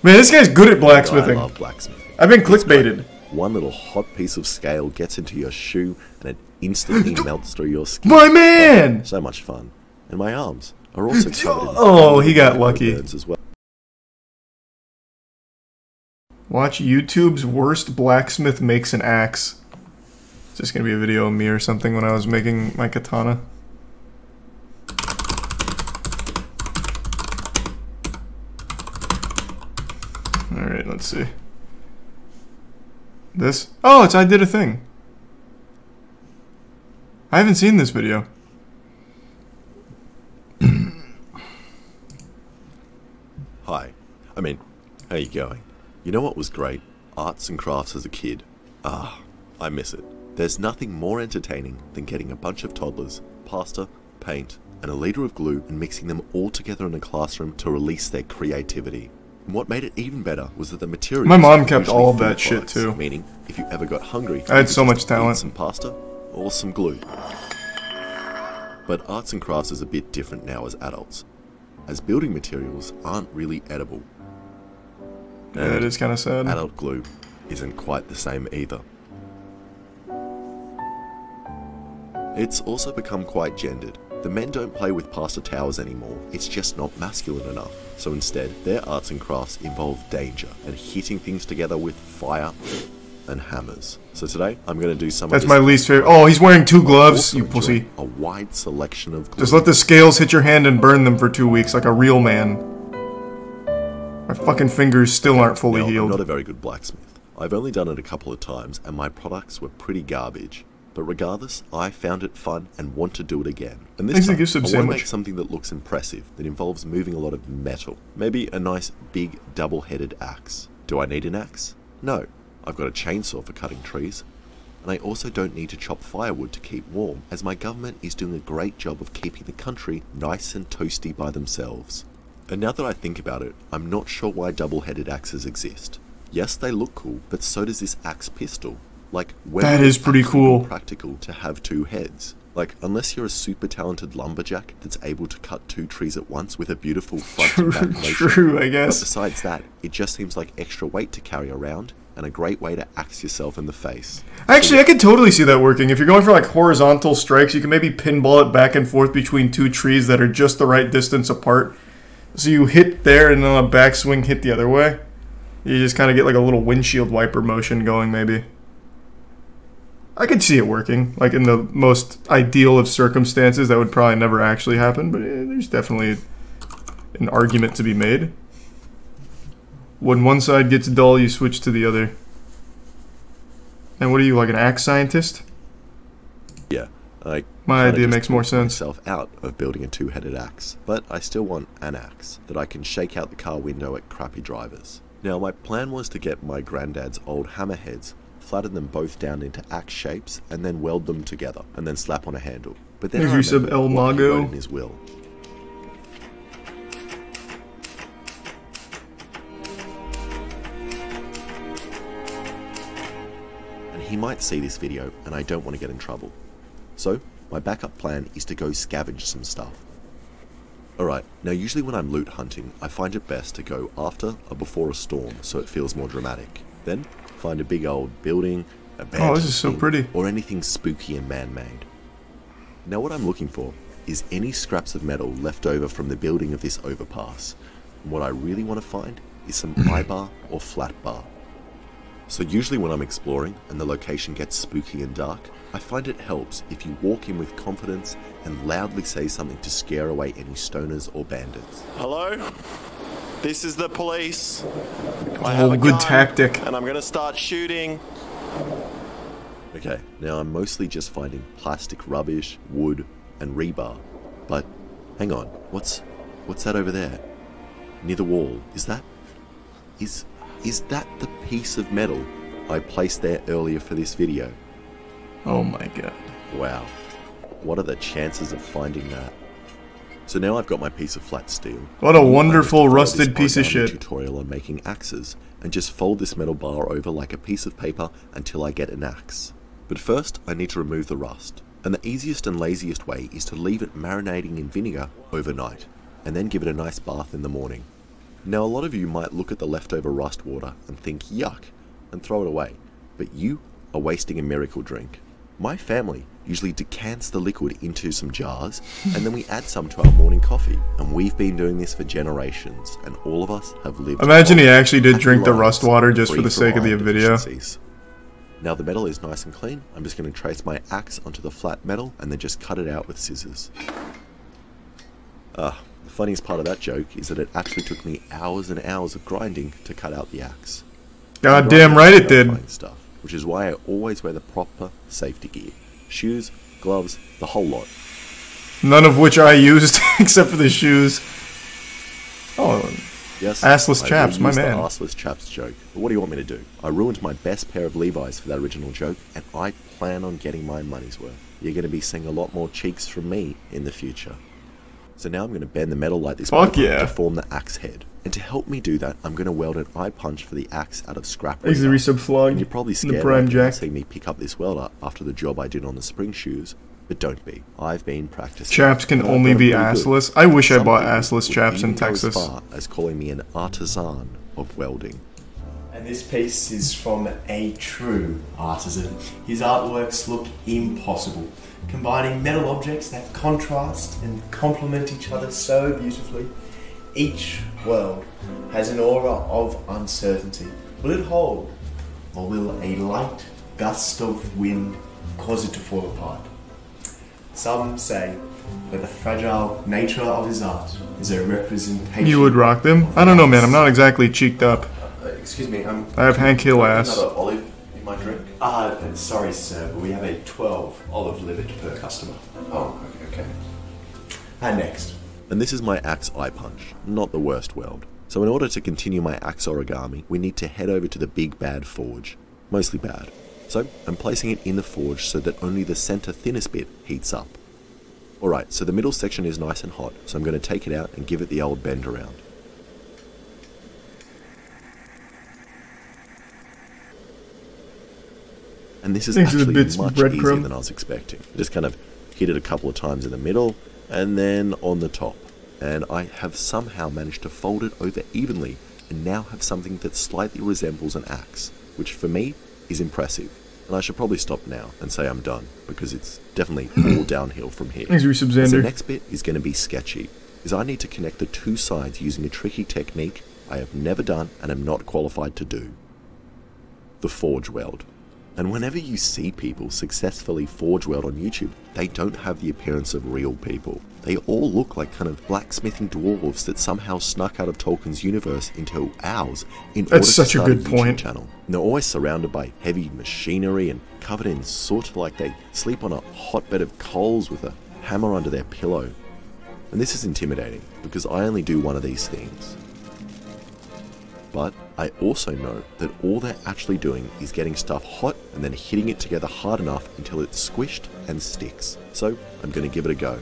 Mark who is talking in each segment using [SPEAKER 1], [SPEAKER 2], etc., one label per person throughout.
[SPEAKER 1] Man, this guy's good at
[SPEAKER 2] I
[SPEAKER 1] blacksmithing.
[SPEAKER 2] love blacksmithing.
[SPEAKER 1] I've been clickbaited.
[SPEAKER 2] One little hot piece of scale gets into your shoe and it instantly melts through your skin.
[SPEAKER 1] My man!
[SPEAKER 2] Oh, so much fun. And my arms are also covered in
[SPEAKER 1] Oh, he got lucky.
[SPEAKER 2] burns as well.
[SPEAKER 1] Watch YouTube's worst blacksmith makes an axe. It's just gonna be a video of me or something when I was making my katana. Alright, let's see. This? Oh, it's I Did a Thing. I haven't seen this video.
[SPEAKER 2] Hi. How you going? You know what was great? Arts and crafts as a kid. Ah, I miss it. There's nothing more entertaining than getting a bunch of toddlers, pasta, paint, and a liter of glue and mixing them all together in a classroom to release their creativity. And what made it even better was that the materials...
[SPEAKER 1] My mom kept
[SPEAKER 2] usually
[SPEAKER 1] all of
[SPEAKER 2] food
[SPEAKER 1] that shit
[SPEAKER 2] products,
[SPEAKER 1] too.
[SPEAKER 2] Meaning, if you ever got hungry,
[SPEAKER 1] I had
[SPEAKER 2] you
[SPEAKER 1] so
[SPEAKER 2] could
[SPEAKER 1] much
[SPEAKER 2] just
[SPEAKER 1] talent.
[SPEAKER 2] eat some pasta or some glue. But arts and crafts is a bit different now as adults, as building materials aren't really edible.
[SPEAKER 1] Yeah, it is kind of sad.
[SPEAKER 2] Adult glue isn't quite the same either. It's also become quite gendered. The men don't play with pasta towers anymore, it's just not masculine enough. So instead, their arts and crafts involve danger and hitting things together with fire and hammers. So today, I'm going to do some
[SPEAKER 1] That's
[SPEAKER 2] of this.
[SPEAKER 1] my least favorite. Oh, he's wearing two gloves,
[SPEAKER 2] Also
[SPEAKER 1] you
[SPEAKER 2] enjoy
[SPEAKER 1] pussy.
[SPEAKER 2] A wide selection of glue.
[SPEAKER 1] Just let the scales hit your hand and burn them for 2 weeks like a real man. My fucking fingers still aren't fully
[SPEAKER 2] Now, I'm
[SPEAKER 1] healed.
[SPEAKER 2] not a very good blacksmith. I've only done it a couple of times and my products were pretty garbage. But regardless, I found it fun and want to do it again. And this
[SPEAKER 1] Thanks,
[SPEAKER 2] time,
[SPEAKER 1] I guess
[SPEAKER 2] I want to
[SPEAKER 1] sandwich.
[SPEAKER 2] make something that looks impressive, that involves moving a lot of metal. Maybe a nice big double-headed axe. Do I need an axe? No. I've got a chainsaw for cutting trees. And I also don't need to chop firewood to keep warm, as my government is doing a great job of keeping the country nice and toasty by themselves. And now that I think about it, I'm not sure why double-headed axes exist. Yes, they look cool, but so does this axe pistol. Like,
[SPEAKER 1] That is pretty cool.
[SPEAKER 2] Practical to have two heads. Like, unless you're a super talented lumberjack that's able to cut 2 trees at once with a beautiful front and back motion.
[SPEAKER 1] True, I
[SPEAKER 2] But
[SPEAKER 1] guess.
[SPEAKER 2] besides that, it just seems like extra weight to carry around and a great way to axe yourself in the face.
[SPEAKER 1] Actually, I could totally see that working. If you're going for like horizontal strikes, you can maybe pinball it back and forth between 2 trees that are just the right distance apart. So you hit there and then on a backswing hit the other way. You just kind of get like a little windshield wiper motion going maybe. I could see it working. Like in the most ideal of circumstances, that would probably never actually happen, but there's definitely an argument to be made. When one side gets dull, you switch to the other. And what are you, like an axe scientist?
[SPEAKER 2] Yeah,
[SPEAKER 1] My
[SPEAKER 2] kinda
[SPEAKER 1] idea
[SPEAKER 2] just
[SPEAKER 1] makes more
[SPEAKER 2] talked
[SPEAKER 1] sense.
[SPEAKER 2] myself out of building a 2-headed axe, but I still want an axe that I can shake out the car window at crappy drivers. Now, my plan was to get my granddad's old hammerheads, flatten them both down into axe shapes, and then weld them together, and then slap on a handle. But then
[SPEAKER 1] There's
[SPEAKER 2] I
[SPEAKER 1] your sub
[SPEAKER 2] remembered
[SPEAKER 1] El
[SPEAKER 2] what he
[SPEAKER 1] Mago.
[SPEAKER 2] wrote in his will. And he might see this video, and I don't want to get in trouble. So, my backup plan is to go scavenge some stuff. Alright, now usually when I'm loot hunting, I find it best to go after or before a storm so it feels more dramatic. Then, find a big old building,
[SPEAKER 1] Oh, this is so pretty.
[SPEAKER 2] or anything spooky and man-made. Now what I'm looking for is any scraps of metal left over from the building of this overpass. And what I really want to find is some eye-bar or flat bar. So usually when I'm exploring and the location gets spooky and dark, I find it helps if you walk in with confidence and loudly say something to scare away any stoners or bandits.
[SPEAKER 3] Hello? This is the police. I have
[SPEAKER 1] Oh,
[SPEAKER 3] a
[SPEAKER 1] good
[SPEAKER 3] gun,
[SPEAKER 1] tactic.
[SPEAKER 3] and I'm gonna start shooting.
[SPEAKER 2] Okay, now I'm mostly just finding plastic rubbish, wood, and rebar. But, hang on, what's that over there? Near the wall, is that the piece of metal I placed there earlier for this video?
[SPEAKER 1] Oh my god.
[SPEAKER 2] Wow, what are the chances of finding that? So now I've got my piece of flat steel.
[SPEAKER 1] What a
[SPEAKER 2] I'm going to
[SPEAKER 1] wonderful
[SPEAKER 2] follow
[SPEAKER 1] rusted
[SPEAKER 2] this
[SPEAKER 1] piece of
[SPEAKER 2] origami
[SPEAKER 1] shit.
[SPEAKER 2] tutorial on making axes, and just fold this metal bar over like a piece of paper until I get an axe. But first, I need to remove the rust. And the easiest and laziest way is to leave it marinating in vinegar overnight, and then give it a nice bath in the morning. Now a lot of you might look at the leftover rust water and think yuck and throw it away, but you are wasting a miracle drink. My family usually decants the liquid into some jars and then we add some to our morning coffee, and we've been doing this for generations and all of us have lived.
[SPEAKER 1] Imagine he actually did drink the rust water just for the sake of the video.
[SPEAKER 2] Now the metal is nice and clean. I'm just going to trace my axe onto the flat metal and then just cut it out with scissors. The funniest part of that joke is that it actually took me hours and hours of grinding to cut out the axe.
[SPEAKER 1] God damn right it did.
[SPEAKER 2] Stuff, which is why I always wear the proper safety gear. Shoes, gloves, the whole lot.
[SPEAKER 1] None of which I used except for the shoes. Oh,
[SPEAKER 2] yes,
[SPEAKER 1] assless chaps, my man.
[SPEAKER 2] The assless chaps joke. But what do you want me to do? I ruined my best pair of Levi's for that original joke, and I plan on getting my money's worth. You're going to be seeing a lot more cheeks from me in the future. So now I'm going to bend the metal like this to form the axe head. And to help me do that, I'm going to weld an eye punch for the axe out of scrap rebar. And you're probably scared to see me pick up this welder after the job I did on the spring shoes, but don't be. I've been practicing.
[SPEAKER 1] Chaps can only be assless. I wish I bought assless chaps in Texas.
[SPEAKER 2] As far as calling me an artisan of welding.
[SPEAKER 4] And this piece is from a true artisan. His artworks look impossible, combining metal objects that contrast and complement each other so beautifully. Each world has an aura of uncertainty. Will it hold, or will a light gust of wind cause it to fall apart? Some say that the fragile nature of his art is a representation.
[SPEAKER 1] You would rock them? I don't know, man. I'm not exactly cheeked up.
[SPEAKER 4] Excuse me, I
[SPEAKER 1] have Hank Hill ass.
[SPEAKER 2] Another olive in my drink?
[SPEAKER 4] Sorry, sir, but we have a 12 olive limit per customer.
[SPEAKER 2] Oh, okay.
[SPEAKER 4] And next.
[SPEAKER 2] And this is my axe eye punch, not the worst weld. So in order to continue my axe origami, we need to head over to the big bad forge. Mostly bad. So I'm placing it in the forge so that only the center thinnest bit heats up. Alright, so the middle section is nice and hot, so I'm going to take it out and give it the old bend around. And this is actually much easier than I was expecting. I just kind of hit it a couple of times in the middle, and then on the top. And I have somehow managed to fold it over evenly, and now have something that slightly resembles an axe, which for me is impressive. And I should probably stop now and say I'm done, because it's definitely all downhill from here.
[SPEAKER 1] Thanks, Xander.
[SPEAKER 2] The next bit is going to be sketchy, is I need to connect the two sides using a tricky technique I have never done and am not qualified to do. The forge weld. And whenever you see people successfully forge weld on YouTube, they don't have the appearance of real people. They all look like kind of blacksmithing dwarves that somehow snuck out of Tolkien's universe into ours in order to start a YouTube channel. And they're always surrounded by heavy machinery and covered in soot like they sleep on a hotbed of coals with a hammer under their pillow. And this is intimidating because I only do one of these things. But I also know that all they're actually doing is getting stuff hot and then hitting it together hard enough until it's squished and sticks. So I'm going to give it a go.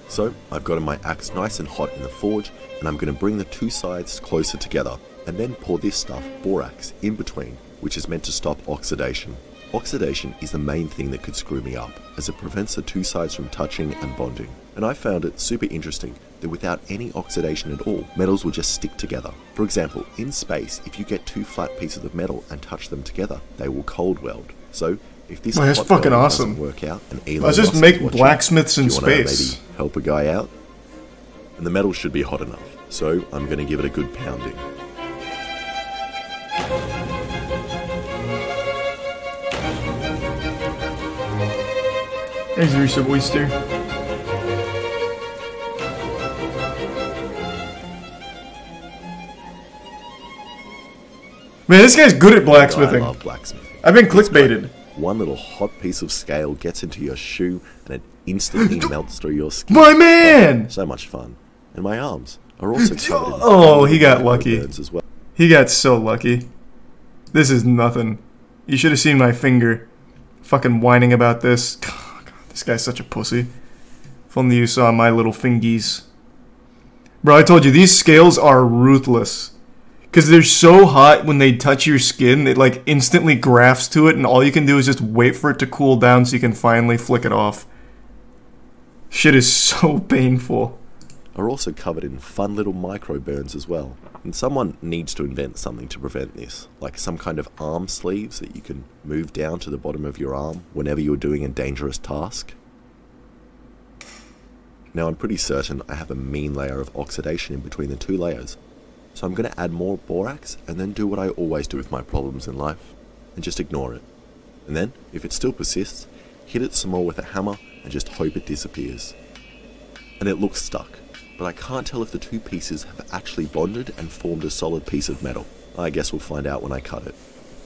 [SPEAKER 2] So I've got my axe nice and hot in the forge, and I'm going to bring the two sides closer together and then pour this stuff, borax, in between, which is meant to stop oxidation. Oxidation is the main thing that could screw me up, as it prevents the two sides from touching and bonding. And I found it super interesting that without any oxidation at all, metals will just stick together. For example, in space, if you get two flat pieces of metal and touch them together, they will cold weld. So if this
[SPEAKER 1] that's fucking awesome.
[SPEAKER 2] Doesn't work out, and Elon
[SPEAKER 1] let's just make blacksmiths in space.
[SPEAKER 2] Maybe help a guy out? And the metal should be hot enough, so I'm going to give it a good pounding.
[SPEAKER 1] There's Risa Oyster. Man, this guy's good at blacksmithing.
[SPEAKER 2] I love blacksmithing.
[SPEAKER 1] I've been clickbaited.
[SPEAKER 2] One little hot piece of scale gets into your shoe and it instantly melts through your skin.
[SPEAKER 1] My man!
[SPEAKER 2] So much fun. And my arms are also covered in
[SPEAKER 1] oh, he got lucky.
[SPEAKER 2] As well.
[SPEAKER 1] He got so lucky. This is nothing. You should have seen my finger. Fucking whining about this. Oh, God, this guy's such a pussy. If only you saw my little fingies. Bro, I told you, these scales are ruthless. Because they're so hot when they touch your skin, it like instantly grafts to it, and all you can do is just wait for it to cool down so you can finally flick it off. Shit is so painful.
[SPEAKER 2] Are also covered in fun little micro burns as well. And someone needs to invent something to prevent this, like some kind of arm sleeves that you can move down to the bottom of your arm whenever you're doing a dangerous task. Now I'm pretty certain I have a mean layer of oxidation in between the two layers, so I'm going to add more borax and then do what I always do with my problems in life, and just ignore it. And then, if it still persists, hit it some more with a hammer and just hope it disappears. And it looks stuck, but I can't tell if the two pieces have actually bonded and formed a solid piece of metal. I guess we'll find out when I cut it.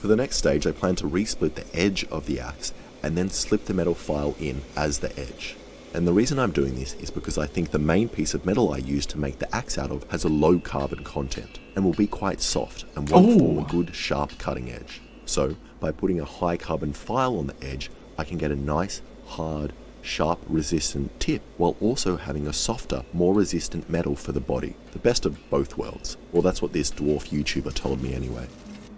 [SPEAKER 2] For the next stage I plan to resplit the edge of the axe and then slip the metal file in as the edge. And the reason I'm doing this is because I think the main piece of metal I use to make the axe out of has a low carbon content and will be quite soft and won't form a good sharp cutting edge. So by putting a high carbon file on the edge, I can get a nice, hard, sharp, resistant tip while also having a softer, more resistant metal for the body. The best of both worlds. Well, that's what this dwarf YouTuber told me anyway.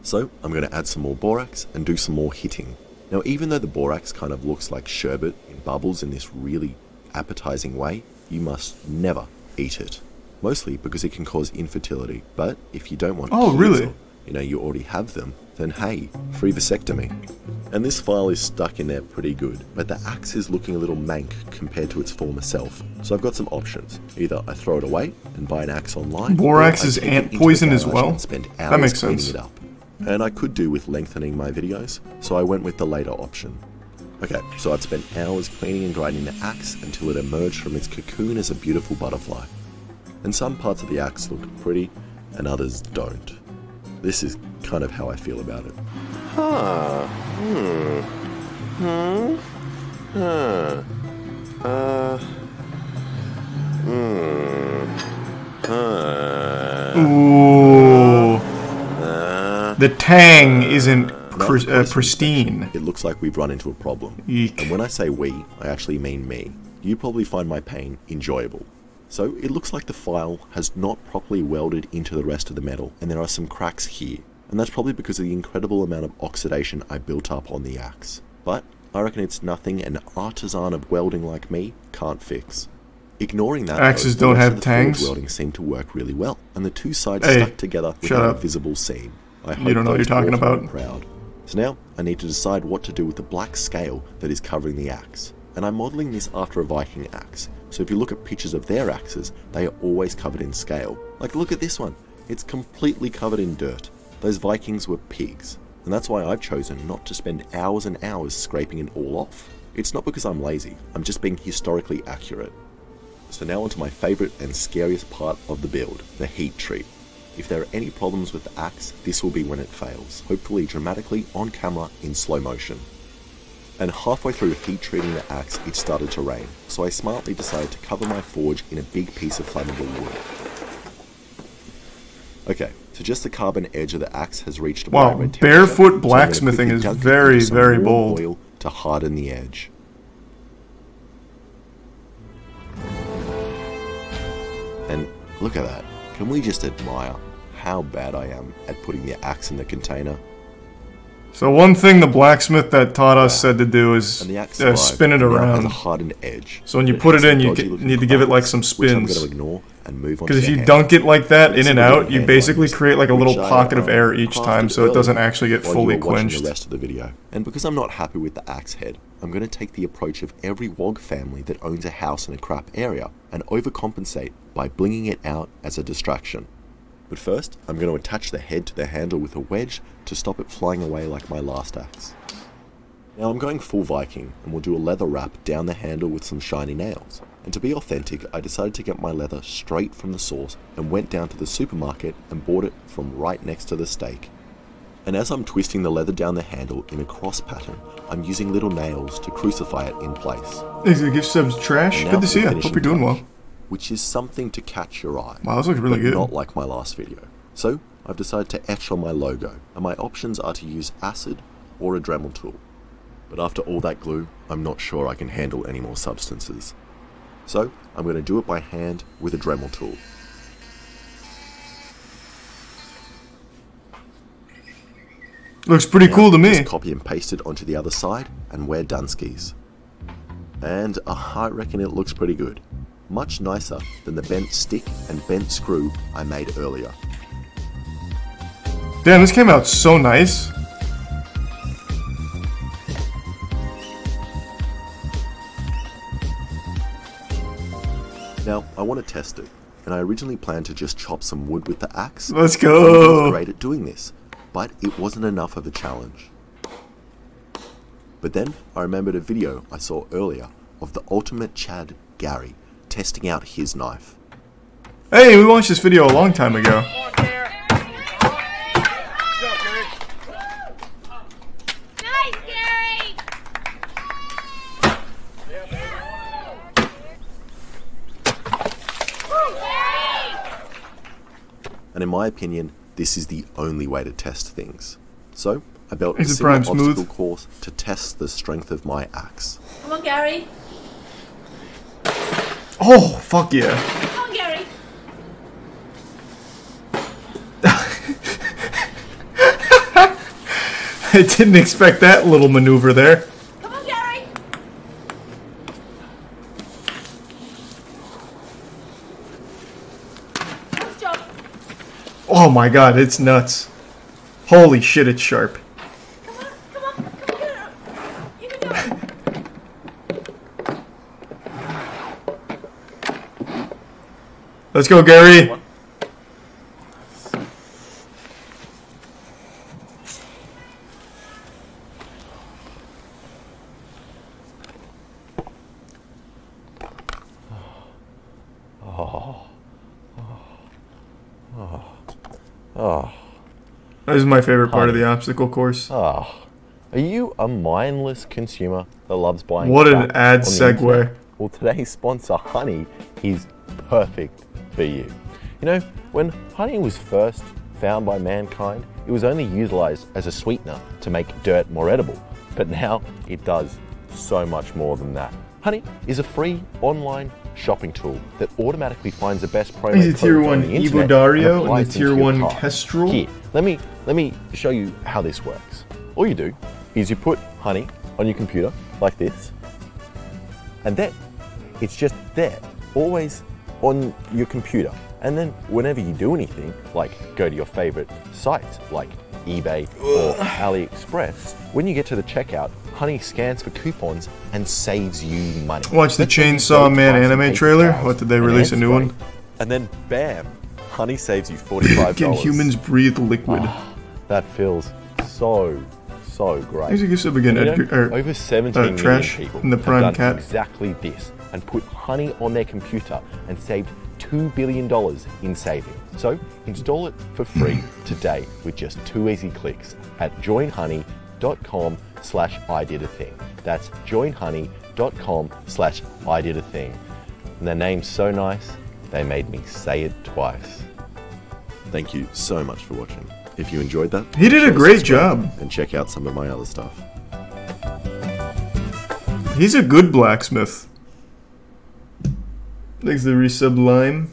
[SPEAKER 2] So I'm going to add some more borax and do some more hitting. Now even though the borax kind of looks like sherbet in bubbles in this really appetizing way, you must never eat it. Mostly because it can cause infertility, but if you don't want kids, or, you already have them, then hey, free vasectomy. And this file is stuck in there pretty good, but the axe is looking a little mank compared to its former self. So I've got some options. Either I throw it away and buy an axe online.
[SPEAKER 1] Borax is ant poison as well?
[SPEAKER 2] That makes sense. It up. And I could do with lengthening my videos, so I went with the later option. Okay, so I'd spent hours cleaning and grinding the axe until it emerged from its cocoon as a beautiful butterfly. And some parts of the axe look pretty, and others don't. This is kind of how I feel about it.
[SPEAKER 1] Ooh. The tang isn't pristine.
[SPEAKER 2] It looks like we've run into a problem.
[SPEAKER 1] Eek.
[SPEAKER 2] And when I say we, I actually mean me. You probably find my pain enjoyable. So it looks like the file has not properly welded into the rest of the metal, and there are some cracks here. And that's probably because of the incredible amount of oxidation I built up on the axe. But I reckon it's nothing an artisan of welding like me can't fix. Ignoring that,
[SPEAKER 1] axes don't have tangs.
[SPEAKER 2] Welding seemed to work really well, and the two sides stuck together without a visible seam. I hope
[SPEAKER 1] you don't know what you're talking about.
[SPEAKER 2] Proud. So now I need to decide what to do with the black scale that is covering the axe. And I'm modelling this after a Viking axe. So if you look at pictures of their axes, they are always covered in scale. Like look at this one. It's completely covered in dirt. Those Vikings were pigs. And that's why I've chosen not to spend hours and hours scraping it all off. It's not because I'm lazy, I'm just being historically accurate. So now onto my favourite and scariest part of the build, the heat treat. If there are any problems with the axe, this will be when it fails, hopefully dramatically on camera in slow motion. And halfway through heat treating the axe, it started to rain, so I smartly decided to cover my forge in a big piece of flammable wood. Okay, so just the carbon edge of the axe has reached a bright red temperature.
[SPEAKER 1] Barefoot blacksmithing is very, very bold.
[SPEAKER 2] Oil to harden the edge. And look at that. Can we just admire how bad I am at putting the axe in the container?
[SPEAKER 1] So one thing the blacksmith that taught us said to do is spin it around.
[SPEAKER 2] A hardened edge.
[SPEAKER 1] So when you put it in, you need to give it like some spins. Because if you dunk it like that in and out, you basically create like a little pocket of air each time, so it doesn't actually get fully quenched.
[SPEAKER 2] The rest of the video. And because I'm not happy with the axe head, I'm going to take the approach of every WOG family that owns a house in a crap area and overcompensate by blinging it out as a distraction. But first, I'm going to attach the head to the handle with a wedge to stop it flying away like my last axe. Now I'm going full Viking, and we'll do a leather wrap down the handle with some shiny nails. And to be authentic, I decided to get my leather straight from the source and went down to the supermarket and bought it from right next to the stake. And as I'm twisting the leather down the handle in a cross pattern, I'm using little nails to crucify it in place.
[SPEAKER 1] Is it gift subs trash? Good to see you. Hope you're doing well.
[SPEAKER 2] Which is something to catch your eye.
[SPEAKER 1] Wow, this looks really good.
[SPEAKER 2] Not like my last video. So I've decided to etch on my logo, and my options are to use acid or a Dremel tool. But after all that glue, I'm not sure I can handle any more substances. So I'm going to do it by hand with a Dremel tool.
[SPEAKER 1] Looks pretty cool to me.
[SPEAKER 2] Just copy and paste it onto the other side, and we're dunskies. And I reckon it looks pretty good. Much nicer than the bent stick and bent screw I made earlier.
[SPEAKER 1] Damn, this came out so nice.
[SPEAKER 2] Now, I want to test it, and I originally planned to just chop some wood with the axe.
[SPEAKER 1] Let's
[SPEAKER 2] I was
[SPEAKER 1] go.
[SPEAKER 2] great at doing this, but it wasn't enough of a challenge. But then I remembered a video I saw earlier of the ultimate Chad, Gary, testing out his knife.
[SPEAKER 1] Hey, we watched this video a long time ago.
[SPEAKER 5] Nice, Gary!
[SPEAKER 2] And in my opinion, this is the only way to test things. So, I built
[SPEAKER 1] Is
[SPEAKER 2] a
[SPEAKER 1] it
[SPEAKER 2] similar
[SPEAKER 1] prime smooth?
[SPEAKER 2] obstacle course to test the strength of my axe.
[SPEAKER 5] Come on, Gary.
[SPEAKER 1] Oh, fuck yeah.
[SPEAKER 5] Come on, Gary.
[SPEAKER 1] I didn't expect that little maneuver there.
[SPEAKER 5] Come on, Gary. Nice job.
[SPEAKER 1] Oh my god, it's nuts. Holy shit, it's sharp.
[SPEAKER 5] Come on, come on, come on, Gary. You can do it.
[SPEAKER 1] Let's go, Gary. This is my favorite part of the obstacle course.
[SPEAKER 6] Are you a mindless consumer that loves buying
[SPEAKER 1] What an
[SPEAKER 6] crap
[SPEAKER 1] ad
[SPEAKER 6] on the
[SPEAKER 1] segue.
[SPEAKER 6] internet? Well, today's sponsor, honey, is perfect for you. You know, when honey was first found by mankind, it was only utilized as a sweetener to make dirt more edible. But now it does so much more than that. Honey is a free online shopping tool that automatically finds the best promo
[SPEAKER 1] Is it
[SPEAKER 6] codes
[SPEAKER 1] tier
[SPEAKER 6] on
[SPEAKER 1] 1
[SPEAKER 6] the internet
[SPEAKER 1] Evo Dario and
[SPEAKER 6] applies
[SPEAKER 1] the
[SPEAKER 6] them
[SPEAKER 1] tier
[SPEAKER 6] to your
[SPEAKER 1] 1
[SPEAKER 6] cart.
[SPEAKER 1] Kestrel?
[SPEAKER 6] Here, let me show you how this works. All you do is you put honey on your computer like this, and then it's just there, always on your computer. And then whenever you do anything, like go to your favorite sites like eBay or AliExpress, when you get to the checkout, honey scans for coupons and saves you money.
[SPEAKER 1] Watch the
[SPEAKER 6] Let's say you
[SPEAKER 1] Chainsaw
[SPEAKER 6] go
[SPEAKER 1] Man
[SPEAKER 6] buy some
[SPEAKER 1] anime
[SPEAKER 6] paper
[SPEAKER 1] trailer.
[SPEAKER 6] towels
[SPEAKER 1] What, did they
[SPEAKER 6] and
[SPEAKER 1] release a new
[SPEAKER 6] hand
[SPEAKER 1] one?
[SPEAKER 6] spray, and then bam, honey saves you $45.
[SPEAKER 1] Can humans breathe liquid?
[SPEAKER 6] That feels so great.
[SPEAKER 1] Here's a gift sub again,
[SPEAKER 6] You know,
[SPEAKER 1] Edgar.
[SPEAKER 6] over 17 million
[SPEAKER 1] Trash
[SPEAKER 6] people
[SPEAKER 1] in the
[SPEAKER 6] have
[SPEAKER 1] Prime
[SPEAKER 6] done
[SPEAKER 1] Cat.
[SPEAKER 6] exactly this and put honey on their computer and saved $2 billion in savings. So install it for free today with just 2 easy clicks at joinhoney.com/ididAthing. That's joinhoney.com/ididAthing. And their name's so nice, they made me say it twice.
[SPEAKER 2] Thank you so much for watching. If you enjoyed that,
[SPEAKER 1] He did a
[SPEAKER 2] show us
[SPEAKER 1] great
[SPEAKER 2] subscribe
[SPEAKER 1] job.
[SPEAKER 2] and check out some of my other stuff.
[SPEAKER 1] He's a good blacksmith. Thanks to the resub lime.